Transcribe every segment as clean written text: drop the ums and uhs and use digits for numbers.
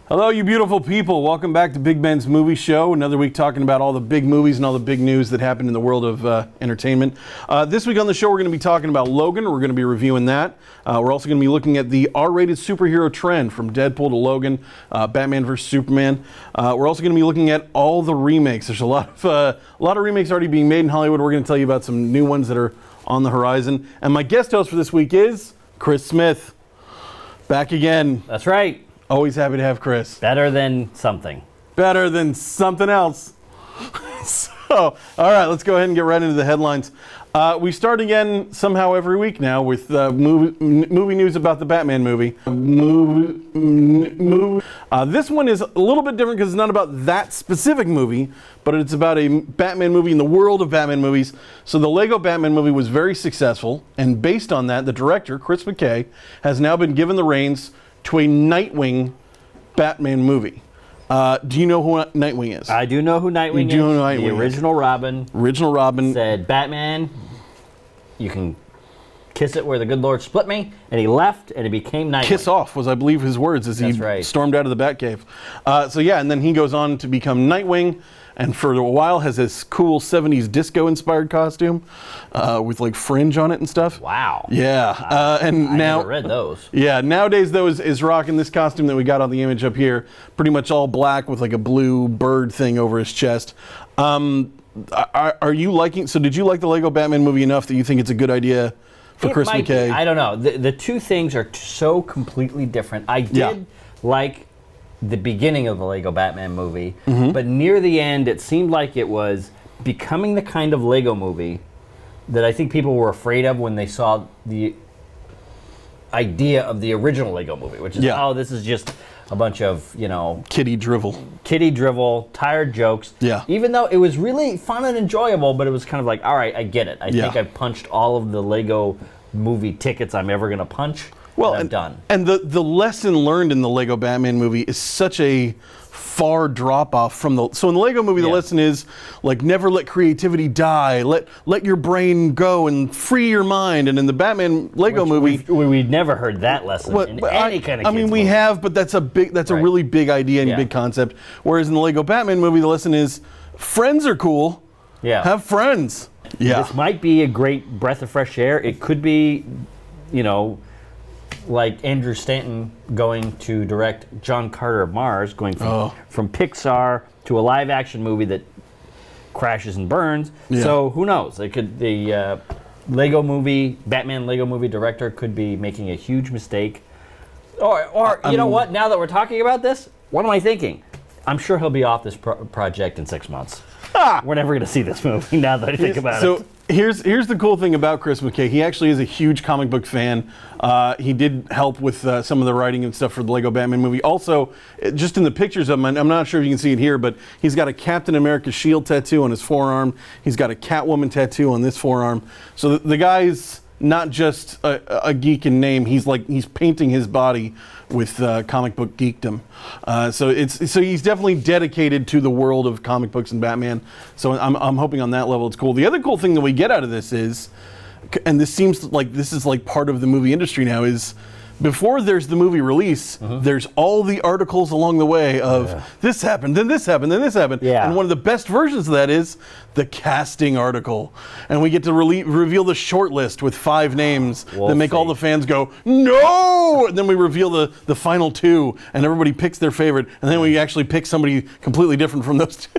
Hello, you beautiful people. Welcome back to Big Ben's Movie Show. Another week talking about all the big movies and all the big news that happened in the world of entertainment. This week on the show, we're going to be talking about Logan. We're going to be reviewing that. We're also going to be looking at the R-rated superhero trend from Deadpool to Logan, Batman vs. Superman. We're also going to be looking at all the remakes. There's a lot of remakes already being made in Hollywood. We're going to tell you about some new ones that are on the horizon. And my guest host for this week is Chris Smith. Back again. That's right. Always happy to have Chris. Better than something. Better than something else. So, all right, let's go ahead and get right into the headlines. We start again somehow every week now with movie news about the Batman movie. This one is a little bit different because it's not about that specific movie, but it's about a Batman movie in the world of Batman movies. So the Lego Batman movie was very successful, and based on that, the director, Chris McKay, has now been given the reins to a Nightwing Batman movie. Do you know who Nightwing is? I do know who Nightwing is. You do know who Nightwing the original is. Robin. Original Robin. Said, Batman, you can kiss it where the good Lord split me. And he left, and he became Nightwing. Kiss off was, I believe, his words as he stormed out of the Batcave. So yeah, and then he goes on to become Nightwing, and for a while has this cool 70s disco-inspired costume with like fringe on it and stuff. Wow. Yeah. And I now, never read those. Yeah, nowadays though is rocking this costume that we got on the image up here, pretty much all black with like a blue bird thing over his chest. Are you liking? So did you like the Lego Batman movie enough that you think it's a good idea for Chris McKay? I don't know. The two things are so completely different. I did like the beginning of the Lego Batman movie, but near the end, it seemed like it was becoming the kind of Lego movie that I think people were afraid of when they saw the idea of the original Lego movie, which is, oh, this is just a bunch of, Kitty drivel, tired jokes. Yeah. Even though it was really fun and enjoyable, but it was kind of like, all right, I get it. I think I've punched all of the Lego movie tickets I'm ever going to punch. Well, and I'm done. And the lesson learned in the Lego Batman movie is such a far drop off from the. So in the Lego movie, the lesson is like never let creativity die. Let your brain go and free your mind. And in the Batman Lego movie, we'd never heard that lesson in any kind of. I mean, we have, but that's a really big idea and big concept. Whereas in the Lego Batman movie, the lesson is friends are cool. Yeah. Have friends. Yeah. This might be a great breath of fresh air. It could be, like Andrew Stanton going to direct John Carter of Mars, going from Pixar to a live-action movie that crashes and burns. Yeah. So who knows? The Batman Lego movie director could be making a huge mistake. Or you know what? Now that we're talking about this, what am I thinking? I'm sure he'll be off this project in 6 months. We're never going to see this movie now that I think about it. So here's the cool thing about Chris McKay. He actually is a huge comic book fan. He did help with some of the writing and stuff for the Lego Batman movie. Also, just in the pictures of him, I'm not sure if you can see it here, but he's got a Captain America shield tattoo on his forearm. He's got a Catwoman tattoo on this forearm. So the guy's not just a geek in name. He's painting his body with comic book geekdom. So he's definitely dedicated to the world of comic books and Batman. So I'm hoping on that level it's cool. The other cool thing that we get out of this is, and this seems like this is like part of the movie industry now, is before there's the movie release, there's all the articles along the way of this happened, then this happened, then this happened. Yeah. And one of the best versions of that is the casting article. And we get to reveal the short list with 5 names that make all the fans go, no! And then we reveal the final 2, and everybody picks their favorite, and then we actually pick somebody completely different from those 2.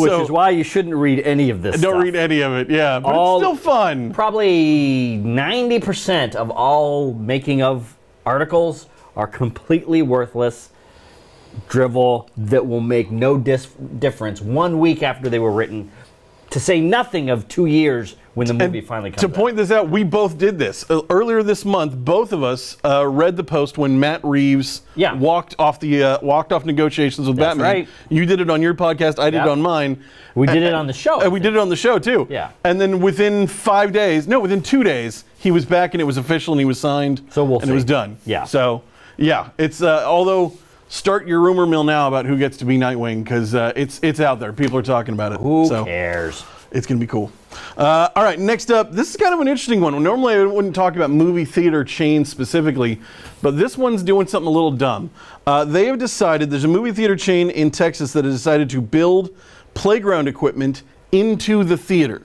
Which is why you shouldn't read any of this stuff. Don't read any of it, yeah. But it's still fun. Probably 90% of all making of articles are completely worthless drivel that will make no difference 1 week after they were written, to say nothing of 2 years when the movie finally comes To out. point this out, we both did this. Earlier this month, both of us read the post when Matt Reeves walked off negotiations with Batman. Right. You did it on your podcast, I did it on mine. We did it on the show. And we did it on the show, too. Yeah. And then within 2 days, he was back and it was official and he was signed. So we'll see. And it was done. Yeah. So, yeah, it's, although, start your rumor mill now about who gets to be Nightwing, because it's out there. People are talking about it. Who cares? It's going to be cool. All right, next up, this is kind of an interesting one. Normally, I wouldn't talk about movie theater chains specifically, but this one's doing something a little dumb. They have decided, there's a movie theater chain in Texas that has decided to build playground equipment into the theater,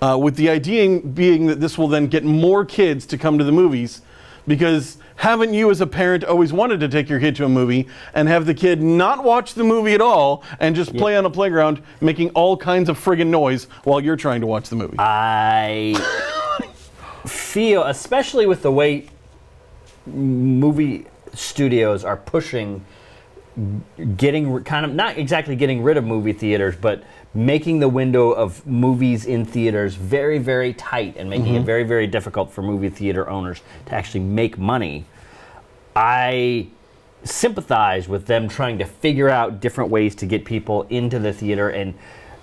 with the idea being that this will then get more kids to come to the movies, because haven't you as a parent always wanted to take your kid to a movie and have the kid not watch the movie at all and just play on a playground making all kinds of friggin' noise while you're trying to watch the movie? I feel, especially with the way movie studios are pushing getting kind of, not exactly getting rid of movie theaters, but making the window of movies in theaters very, very tight and making it very, very difficult for movie theater owners to actually make money. I sympathize with them trying to figure out different ways to get people into the theater, and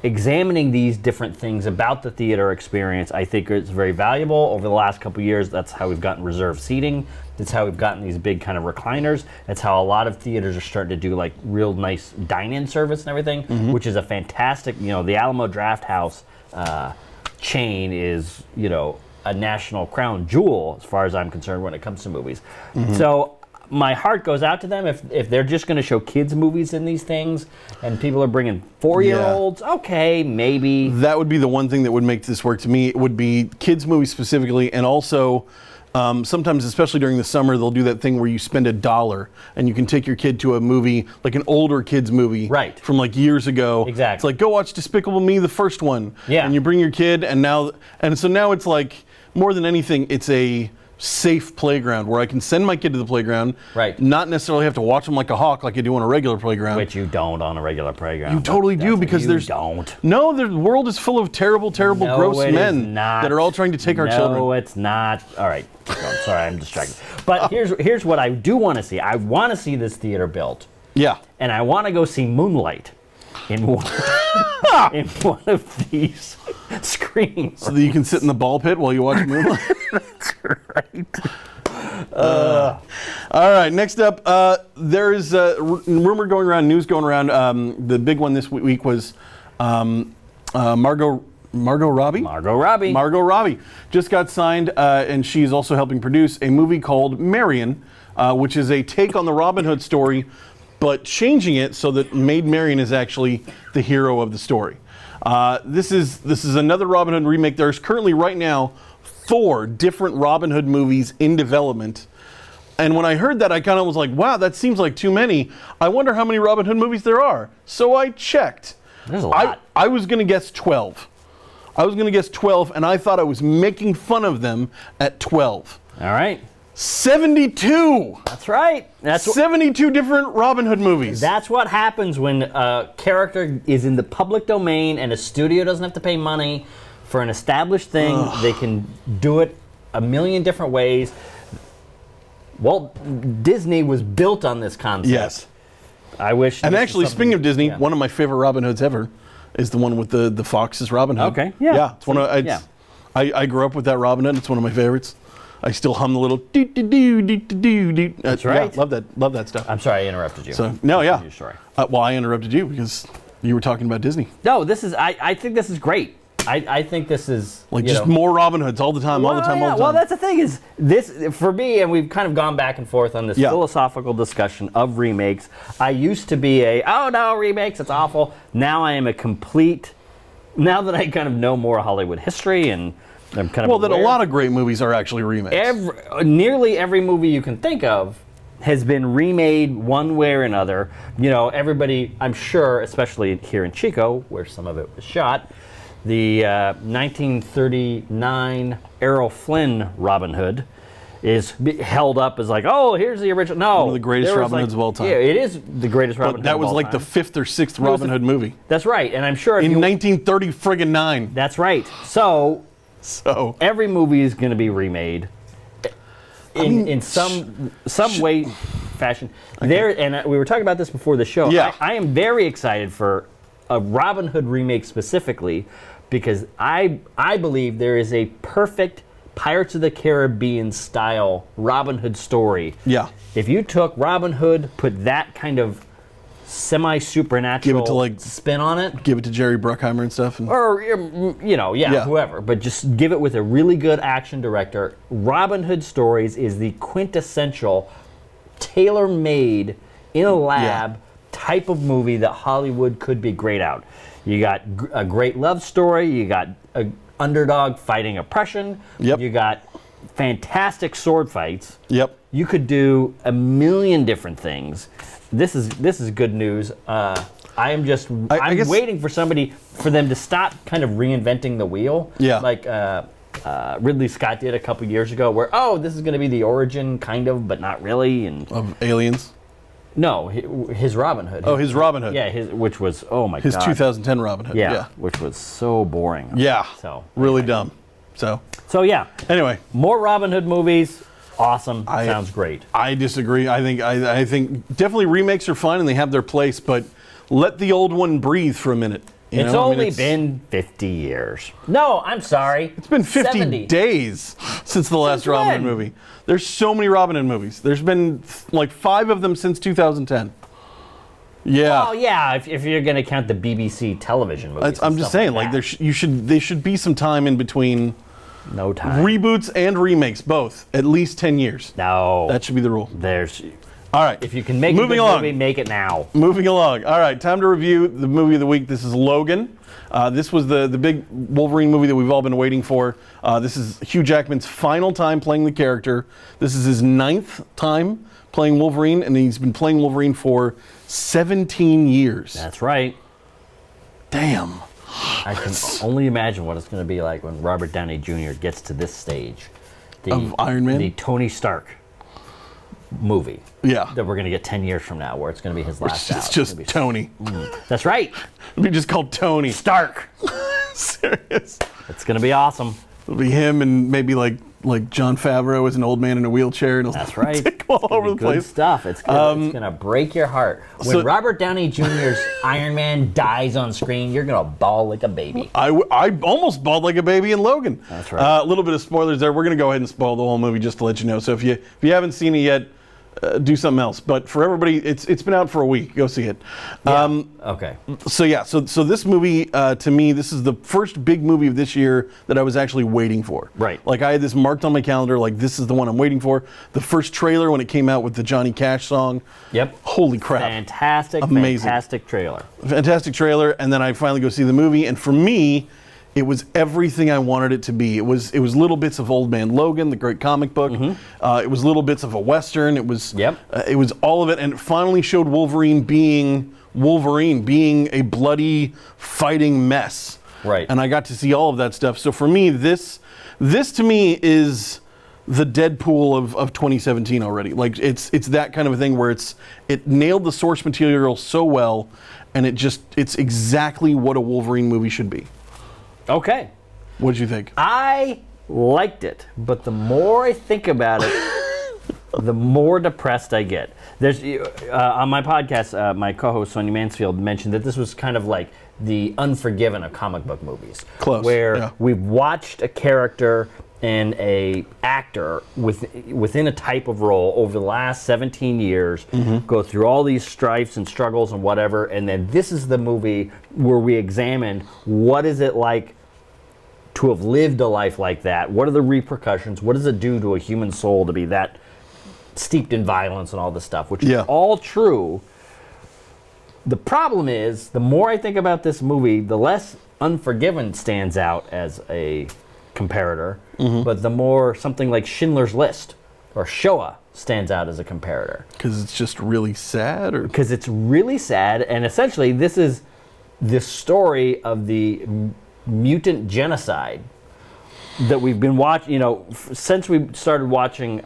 examining these different things about the theater experience. I think it's very valuable. Over the last couple of years, that's how we've gotten reserved seating. That's how we've gotten these big kind of recliners. That's how a lot of theaters are starting to do like real nice dine-in service and everything, which is a fantastic, the Alamo Drafthouse chain is, a national crown jewel as far as I'm concerned when it comes to movies. So my heart goes out to them if they're just going to show kids movies in these things and people are bringing 4-year-olds, okay, maybe. That would be the one thing that would make this work to me. It would be kids movies specifically, and also sometimes, especially during the summer, they'll do that thing where you spend $1 and you can take your kid to a movie, like an older kids movie from like years ago. Exactly. It's like, go watch Despicable Me, the first one. Yeah. And you bring your kid, and so now it's like, more than anything, it's a safe playground where I can send my kid to the playground, not necessarily have to watch them like a hawk like you do on a regular playground. Which you don't on a regular playground. You totally do, because you don't. No, the world is full of terrible, gross men that are all trying to take our children. No, it's not. All right, keep going. Sorry, I'm distracted. But here's what I do want to see. I want to see this theater built. Yeah. And I want to go see Moonlight in one, in one of these screens. So that you can sit in the ball pit while you watch Moonlight? That's right. All right, next up, there is a rumor going around, news going around. The big one this week was Margot Robbie? Margot Robbie. Margot Robbie just got signed, and she's also helping produce a movie called Marion, which is a take on the Robin Hood story, but changing it so that Maid Marian is actually the hero of the story. This is another Robin Hood remake. There's currently right now 4 different Robin Hood movies in development. And when I heard that, I kind of was like, wow, that seems like too many. I wonder how many Robin Hood movies there are. So I checked. There's a lot. I was going to guess 12. And I thought I was making fun of them at 12. All right. 72! That's right. 72 different Robin Hood movies. That's what happens when a character is in the public domain and a studio doesn't have to pay money for an established thing. Ugh. They can do it a million different ways. Walt Disney was built on this concept. Yes. I wish. And actually, speaking of Disney, one of my favorite Robin Hoods ever is the one with the Fox's Robin Hood. Okay. Yeah. Yeah. It's one of I grew up with that Robin Hood. It's one of my favorites. I still hum the little doo doo doo doo doo doo. That's right. Yeah, love that stuff. I'm sorry I interrupted you. So no, yeah. Sorry. Well, I interrupted you because you were talking about Disney. No, this is. I think this is great. I think this is like just more Robin Hoods all the time, all the time. Well, that's the thing is this for me, and we've kind of gone back and forth on this philosophical discussion of remakes. I used to be oh no, remakes, it's awful. Now I am a complete. Now that I kind of know more Hollywood history and I'm kind of that a lot of great movies are actually remakes. Nearly every movie you can think of has been remade one way or another. Everybody, I'm sure, especially here in Chico, where some of it was shot. The 1939 Errol Flynn Robin Hood is held up as like, oh, here's the original. No, one of the greatest Robin Hoods of all time. Yeah, it is the greatest Robin Hood. That was like the 5th or 6th Robin Hood movie. That's right, and I'm sure in 1930 friggin' 9. That's right. So So every movie is going to be remade in some way, fashion. Okay. We were talking about this before the show. Yeah. I am very excited for a Robin Hood remake specifically because I believe there is a perfect Pirates of the Caribbean style Robin Hood story. Yeah. If you took Robin Hood, put that kind of semi-supernatural spin on it. Give it to Jerry Bruckheimer and stuff. Or, whoever. But just give it with a really good action director. Robin Hood Stories is the quintessential, tailor-made, in a lab type of movie that Hollywood could be great at. You got a great love story. You got an underdog fighting oppression. Yep. You got fantastic sword fights. Yep. You could do a million different things. This is good news. I'm waiting for them to stop kind of reinventing the wheel. Yeah. Like Ridley Scott did a couple years ago, where this is going to be the origin, kind of, but not really, of Aliens. No, his Robin Hood. Oh, his Robin Hood. Yeah, which was his 2010 Robin Hood. Yeah, which was so boring. Yeah. So really dumb. So yeah. Anyway, more Robin Hood movies. Awesome. Sounds great. I disagree. I think definitely remakes are fine and they have their place, but let the old one breathe for a minute. It's only been 50 years. No, I'm sorry. It's been 50 70 days since the last Robin Hood movie. There's so many Robin Hood movies. There's been like 5 of them since 2010. Yeah. Oh yeah, if you're going to count the BBC television movies. I'm just saying, like there should be some time in between. No time. Reboots and remakes, both. At least 10 years. No. That should be the rule. All right. If you can make a good movie, make it now. Moving along. All right, time to review the movie of the week. This is Logan. This was the big Wolverine movie that we've all been waiting for. This is Hugh Jackman's final time playing the character. This is his 9th time playing Wolverine, and he's been playing Wolverine for 17 years. That's right. Damn. I can only imagine what it's going to be like when Robert Downey Jr. gets to this stage. Of Iron Man? The Tony Stark movie. Yeah. That we're going to get 10 years from now, where it's going to be his last out. It's just Tony. That's right. It'll be just called Tony. Stark. Serious. It's going to be awesome. It'll be him and maybe like Jon Favreau as an old man in a wheelchair. And that's right. Take all over the place. Good stuff. It's good. It's going to break your heart. When Robert Downey Jr.'s Iron Man dies on screen, you're going to bawl like a baby. I almost bawled like a baby in Logan. That's right. A little bit of spoilers there. We're going to go ahead and spoil the whole movie just to let you know. So if you haven't seen it yet, do something else. But for everybody, it's been out for a week. Go see it. Yeah. Okay. So this movie, to me, this is the first big movie of this year that I was actually waiting for. Right. Like I had this marked on my calendar, like this is the one I'm waiting for. The first trailer when it came out with the Johnny Cash song. Yep. Holy crap. Fantastic, amazing. Fantastic trailer. Fantastic trailer, and then I finally go see the movie, and for me, it was everything I wanted it to be. It was little bits of Old Man Logan, the great comic book. It was little bits of a Western. It was all of it, and it finally showed Wolverine being a bloody fighting mess. Right. And I got to see all of that stuff. So for me, this to me is the Deadpool of 2017 already. Like it's that kind of a thing where it nailed the source material so well, and it's exactly what a Wolverine movie should be. Okay. What did you think? I liked it, but the more I think about it, the more depressed I get. There's on my podcast, my co-host Sonia Mansfield mentioned that this was kind of like the Unforgiven of comic book movies. Close. Where we've watched a character and a actor within a type of role over the last 17 years go through all these strifes and struggles and whatever, and then this is the movie where we examine what is it like to have lived a life like that. What are the repercussions? What does it do to a human soul to be that steeped in violence and all this stuff, which is all true. The problem is, the more I think about this movie, the less Unforgiven stands out as a comparator, but the more something like Schindler's List or Shoah stands out as a comparator. Because it's just really sad? Or because it's really sad, and essentially this is the story of the mutant genocide that we've been watching, since we started watching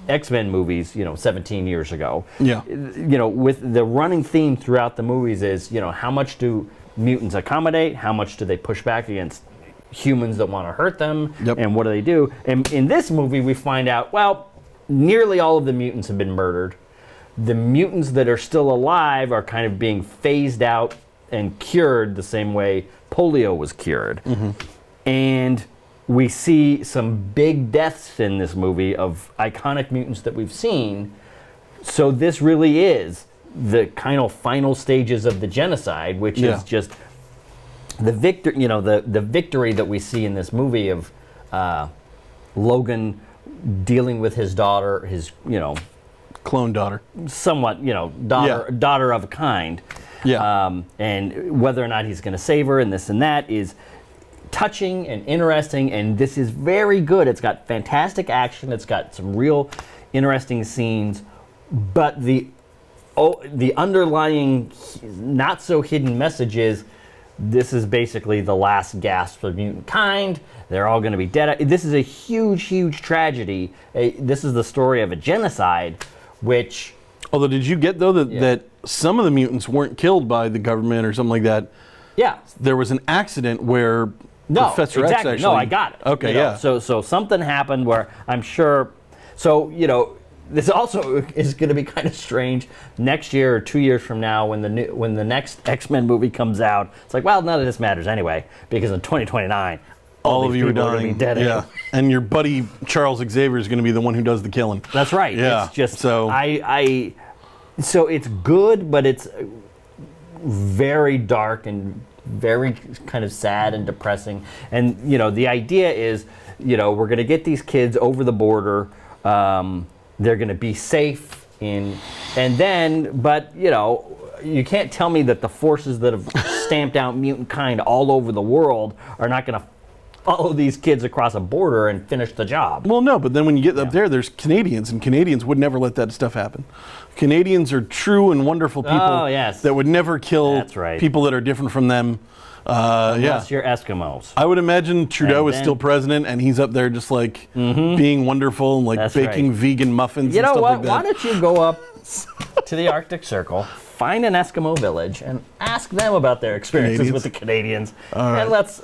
X-Men movies, 17 years ago. Yeah. With the running theme throughout the movies is, how much do mutants accommodate? How much do they push back against humans that want to hurt them, Yep. and what do they do? And in this movie, we find out, well, nearly all of the mutants have been murdered. The mutants that are still alive are kind of being phased out and cured the same way polio was cured. And we see some big deaths in this movie of iconic mutants that we've seen. So this really is the kind of final stages of the genocide, which is just the the victory that we see in this movie of Logan dealing with his daughter, his Clone daughter. somewhat daughter of a kind. Yeah. And whether or not he's going to save her and this and that is touching and interesting, and this is very good. It's got fantastic action. It's got some real interesting scenes, but the underlying not so hidden message is this is basically the last gasp of mutant kind. They're all going to be dead. This is a huge, huge tragedy. This is the story of a genocide, which... Although, did you get, though, that some of the mutants weren't killed by the government or something like that? Yeah. There was an accident where Professor X actually... No, I got it. Okay, yeah. So something happened where I'm sure... So, this also is going to be kind of strange next year or 2 years from now when the next X-Men movie comes out. It's like, well, none of this matters anyway, because in 2029, all of you are going to be dead. Yeah, and your buddy Charles Xavier is going to be the one who does the killing. That's right. Yeah. It's just so so it's good, but it's very dark and very kind of sad and depressing. And the idea is, we're going to get these kids over the border. They're going to be safe but you can't tell me that the forces that have stamped out mutant kind all over the world are not going to follow these kids across a border and finish the job. Well, no, but then when you get up there, there's Canadians, and Canadians would never let that stuff happen. Canadians are true and wonderful people that would never kill people that are different from them. Unless you're Eskimos. I would imagine Trudeau is still president, and he's up there just like being wonderful and like baking vegan muffins. You and know stuff what? Like that. Why don't you go up to the Arctic Circle, find an Eskimo village, and ask them about their experiences with the Canadians, and let's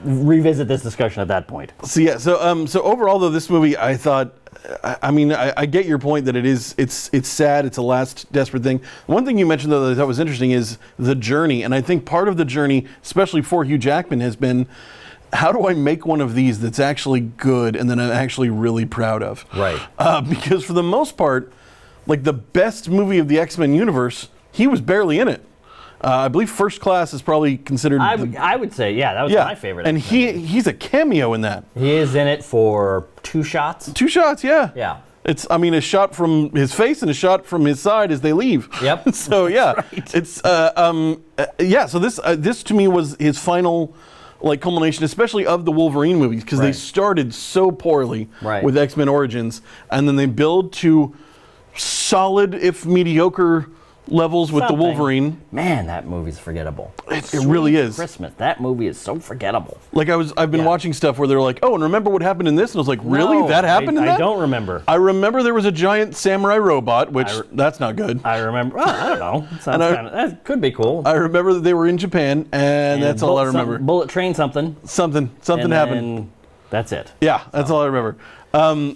revisit this discussion at that point. So so overall though, this movie, I thought, I get your point that it's sad, it's a last desperate thing. One thing you mentioned though that I thought was interesting is the journey, and I think part of the journey, especially for Hugh Jackman, has been, how do I make one of these that's actually good and that I'm actually really proud of? Right. Because for the most part, like the best movie of the X-Men universe, he was barely in it. I believe First Class is probably considered... I would say, that was my favorite. And he's a cameo in that. He is in it for 2 shots. 2 shots, yeah. Yeah. It's, a shot from his face and a shot from his side as they leave. Yep. So, yeah. Right. It's, so this to me was his final... culmination, especially of the Wolverine movies, because they started so poorly with X-Men Origins, and then they build to solid, if mediocre, levels with the Wolverine. Man, that movie's forgettable. It really is. Christmas. That movie is so forgettable. Like I've been watching stuff where they're like, oh, and remember what happened in this? And I was like, really? No, that happened in that? I don't remember. I remember there was a giant samurai robot, which that's not good. I remember. I don't know. That could be cool. I remember that they were in Japan, and that's all I remember. Bullet train something. Something happened. That's it. Yeah, that's all I remember.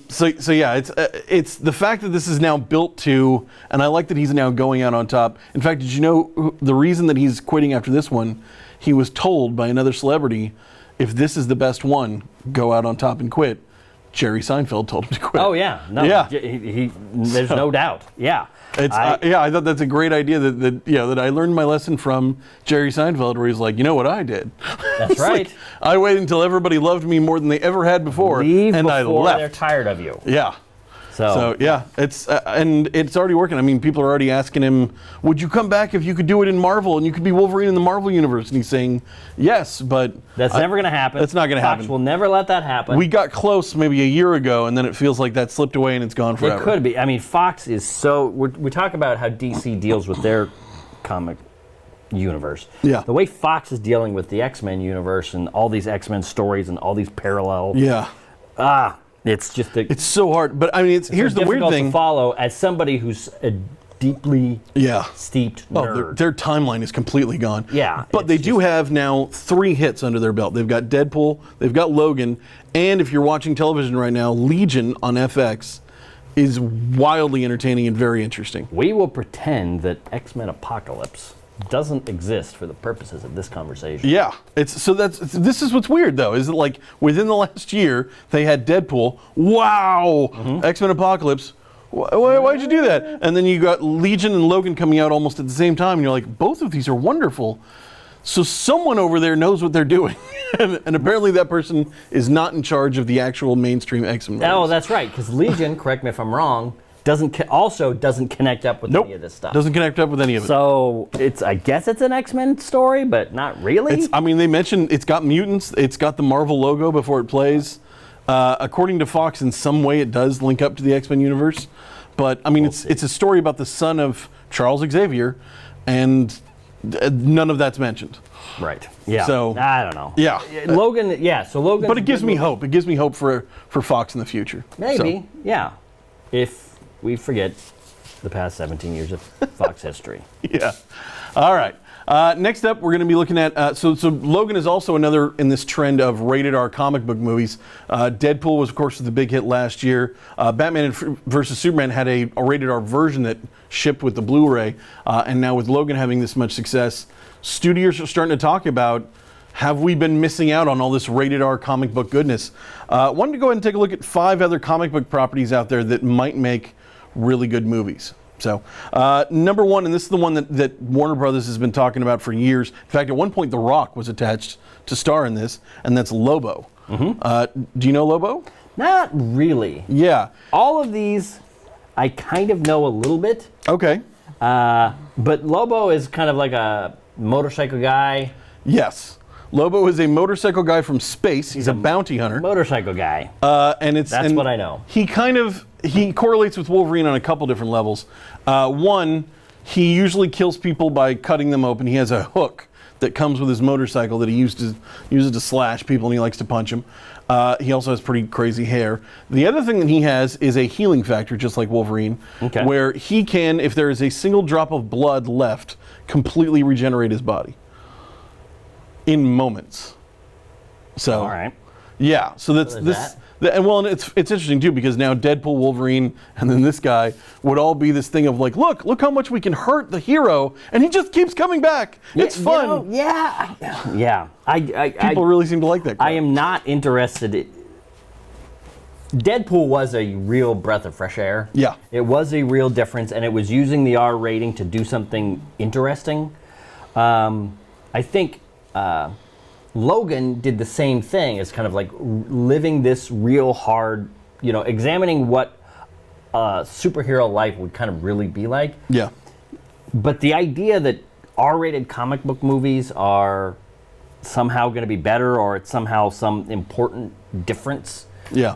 So yeah, it's the fact that this is now built to, and I like that he's now going out on top. In fact, did you know the reason that he's quitting after this one? He was told by another celebrity, if this is the best one, go out on top and quit. Jerry Seinfeld told him to quit. Oh yeah, no, yeah. There's no doubt. Yeah. I thought that's a great idea that I learned my lesson from Jerry Seinfeld, where he's like, you know what I did? That's right. Like, I waited until everybody loved me more than they ever had before, and I left. They're tired of you. Yeah. So yeah, it's and it's already working. I mean, people are already asking him, "Would you come back if you could do it in Marvel and you could be Wolverine in the Marvel universe?" And he's saying, "Yes, but that's never going to happen. That's not going to happen. Fox will never let that happen." We got close maybe a year ago, and then it feels like that slipped away and it's gone forever. It could be. I mean, Fox is so. We talk about how DC deals with their comic universe. Yeah. The way Fox is dealing with the X-Men universe and all these X-Men stories and all these parallel. Yeah. It's just it's so hard. But I mean, here's the weird thing. To follow as somebody who's deeply Yeah. steeped Oh, nerd. their timeline is completely gone. Yeah, But it's they do have now 3 hits under their belt. They've got Deadpool, they've got Logan, and if you're watching television right now, Legion on FX is wildly entertaining and very interesting. We will pretend that X-Men Apocalypse doesn't exist for the purposes of this conversation. Yeah, this is what's weird though, is that like within the last year they had Deadpool, wow, X-Men Apocalypse, why'd you do that? And then you got Legion and Logan coming out almost at the same time, and you're like, both of these are wonderful. So someone over there knows what they're doing, and apparently that person is not in charge of the actual mainstream X-Men movies. Oh, that's right, because Legion, correct me if I'm wrong, doesn't connect up with any of this stuff. Doesn't connect up with any of it. So I guess it's an X-Men story, but not really. They mentioned it's got mutants, it's got the Marvel logo before it plays. According to Fox, in some way it does link up to the X-Men universe. But I mean, it's a story about the son of Charles Xavier, and none of that's mentioned. Right. Yeah. So I don't know. Yeah. Logan. Yeah. So Logan. But it gives me hope. It gives me hope for Fox in the future. Maybe. So. Yeah. If we forget the past 17 years of Fox history. Yeah. All right. Next up, we're going to be looking at, so Logan is also another in this trend of rated R comic book movies. Deadpool was, of course, the big hit last year. Batman versus Superman had a rated R version that shipped with the Blu-ray. And now with Logan having this much success, studios are starting to talk about, have we been missing out on all this rated R comic book goodness? Wanted to go ahead and take a look at 5 other comic book properties out there that might make really good movies. So, number 1, and this is the one that Warner Brothers has been talking about for years. In fact, at one point, The Rock was attached to star in this, and that's Lobo. Do you know Lobo? Not really. Yeah. All of these, I kind of know a little bit. Okay. But Lobo is kind of like a motorcycle guy. Yes. Lobo is a motorcycle guy from space. He's a bounty hunter. Motorcycle guy. That's what I know. He correlates with Wolverine on a couple different levels. One, he usually kills people by cutting them open. He has a hook that comes with his motorcycle that he uses to slash people, and he likes to punch them. He also has pretty crazy hair. The other thing that he has is a healing factor, just like Wolverine, where he can, if there is a single drop of blood left, completely regenerate his body in moments. So, all right. Yeah, so that's this. And it's interesting too, because now Deadpool, Wolverine, and then this guy would all be this thing of like, look how much we can hurt the hero, and he just keeps coming back. It's fun. Yeah. People really seem to like that. I am not interested. Deadpool was a real breath of fresh air. Yeah. It was a real difference, and it was using the R rating to do something interesting. I think Logan did the same thing. It's kind of like living this real hard, examining what superhero life would kind of really be like. Yeah. But the idea that R-rated comic book movies are somehow going to be better, or it's somehow some important difference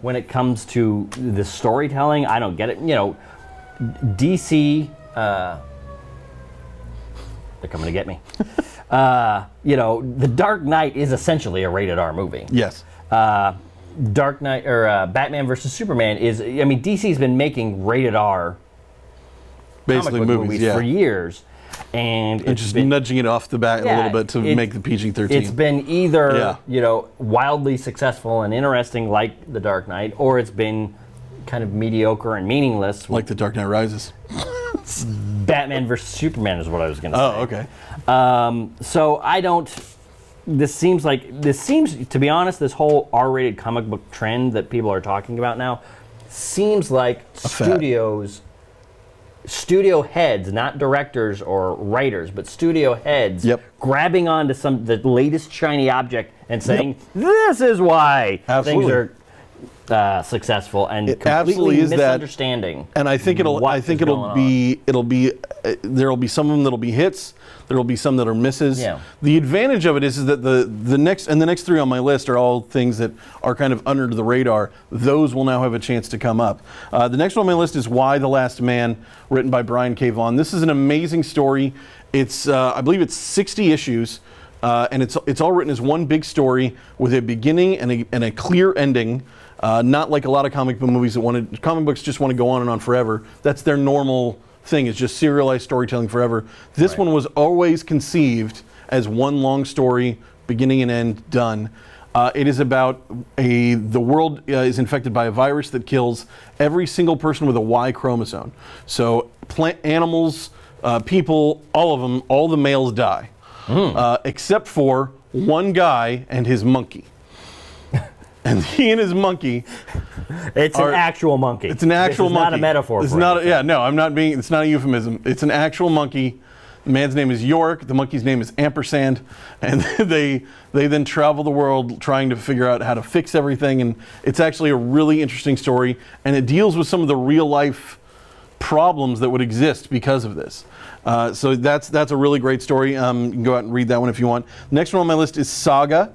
when it comes to the storytelling, I don't get it. DC, they're coming to get me. The Dark Knight is essentially a rated R movie. Yes. Dark Knight or Batman versus Superman is. I mean, DC's been making rated R basically comic book movies for years, and it's just been nudging it off the bat a little bit to make the PG-13. It's been either wildly successful and interesting, like The Dark Knight, or it's been kind of mediocre and meaningless, like The Dark Knight Rises. Batman versus Superman is what I was going to say. Oh, okay. So I don't. This seems, to be honest, this whole R-rated comic book trend that people are talking about now seems like studio heads, not directors or writers, but studio heads grabbing onto the latest shiny object and saying, "This is why things are successful," and completely misunderstanding. And I think there'll be some of them that'll be hits. There'll be some that are misses. Yeah. The advantage of it is that the next 3 on my list are all things that are kind of under the radar. Those will now have a chance to come up. The next one on my list is Why the Last Man, written by Brian K. Vaughan. This is an amazing story. It's I believe it's 60 issues, and it's all written as one big story with a beginning and a clear ending. Not like a lot of comic book movies comic books just want to go on and on forever. That's their normal thing is just serialized storytelling forever. This one was always conceived as one long story, beginning and end, done. It is about the world is infected by a virus that kills every single person with a Y chromosome. So animals, people, all of them, all the males die, except for one guy and his monkey. And he and his monkey. It's an actual monkey. It's an actual monkey. It's not a metaphor. It's not. No, I'm not being. It's not a euphemism. It's an actual monkey. The man's name is York. The monkey's name is Ampersand, and they then travel the world trying to figure out how to fix everything. And it's actually a really interesting story, and it deals with some of the real life problems that would exist because of this. So that's a really great story. You can go out and read that one if you want. Next one on my list is Saga.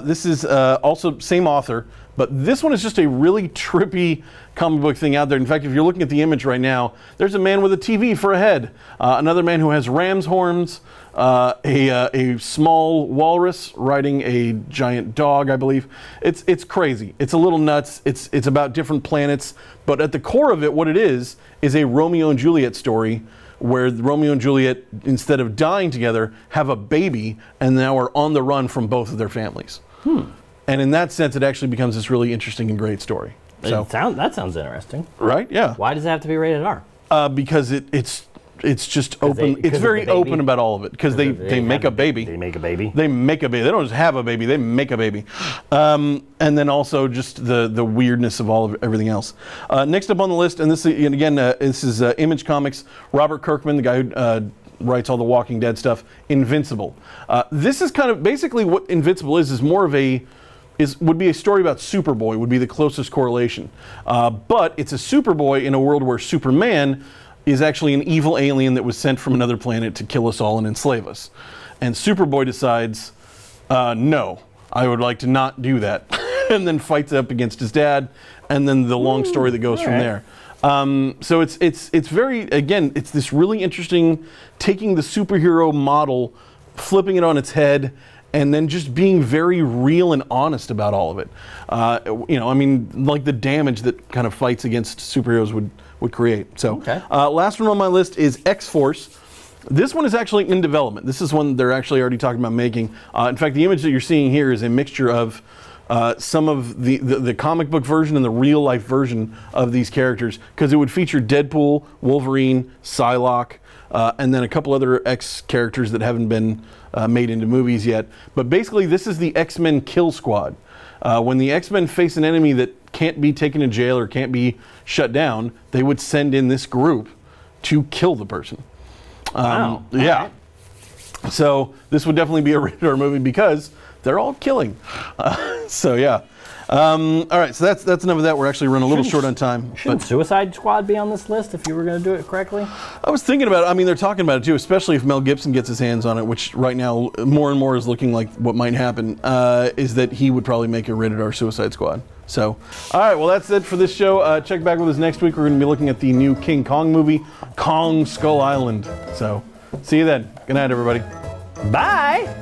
This is also same author, but this one is just a really trippy comic book thing out there. In fact, if you're looking at the image right now, there's a man with a TV for a head, another man who has ram's horns, a small walrus riding a giant dog, I believe. It's crazy. It's a little nuts. It's about different planets, but at the core of it, what it is a Romeo and Juliet story where Romeo and Juliet, instead of dying together, have a baby and now are on the run from both of their families. And in that sense, it actually becomes this really interesting and great story. So, that sounds interesting. Right? Yeah. Why does it have to be rated R? Because it's just open. It's very open about all of it because they make a baby. They make a baby. They make a baby. They don't just have a baby. They make a baby. And then also just the weirdness of everything else. Next up on the list, and this is Image Comics. Robert Kirkman, the guy who writes all the Walking Dead stuff. Invincible. This is kind of basically what Invincible is more of would be a story about Superboy, would be the closest correlation. But it's a Superboy in a world where Superman is actually an evil alien that was sent from another planet to kill us all and enslave us. And Superboy decides, no, I would like to not do that. And then fights up against his dad, and then the long story that goes from there. So it's very, again, it's this really interesting, taking the superhero model, flipping it on its head, and then just being very real and honest about all of it. Like the damage that kind of fights against superheroes would create. So, last one on my list is X-Force. This one is actually in development. This is one they're actually already talking about making. In fact, the image that you're seeing here is a mixture of some of the comic book version and the real life version of these characters, because it would feature Deadpool, Wolverine, Psylocke, and then a couple other X characters that haven't been made into movies yet. But basically, this is the X-Men Kill Squad. When the X-Men face an enemy that can't be taken to jail or can't be shut down, they would send in this group to kill the person. Wow. Yeah. Right. So this would definitely be a rated R movie because they're all killing. So yeah. All right, so that's enough of that. We're actually running a little short on time. Shouldn't Suicide Squad be on this list if you were going to do it correctly? I was thinking about it. I mean, they're talking about it too, especially if Mel Gibson gets his hands on it, which right now more and more is looking like what might happen, is that he would probably make a rated R Suicide Squad. So, all right, well, that's it for this show. Check back with us next week. We're going to be looking at the new King Kong movie, Kong Skull Island. So, see you then. Good night, everybody. Bye.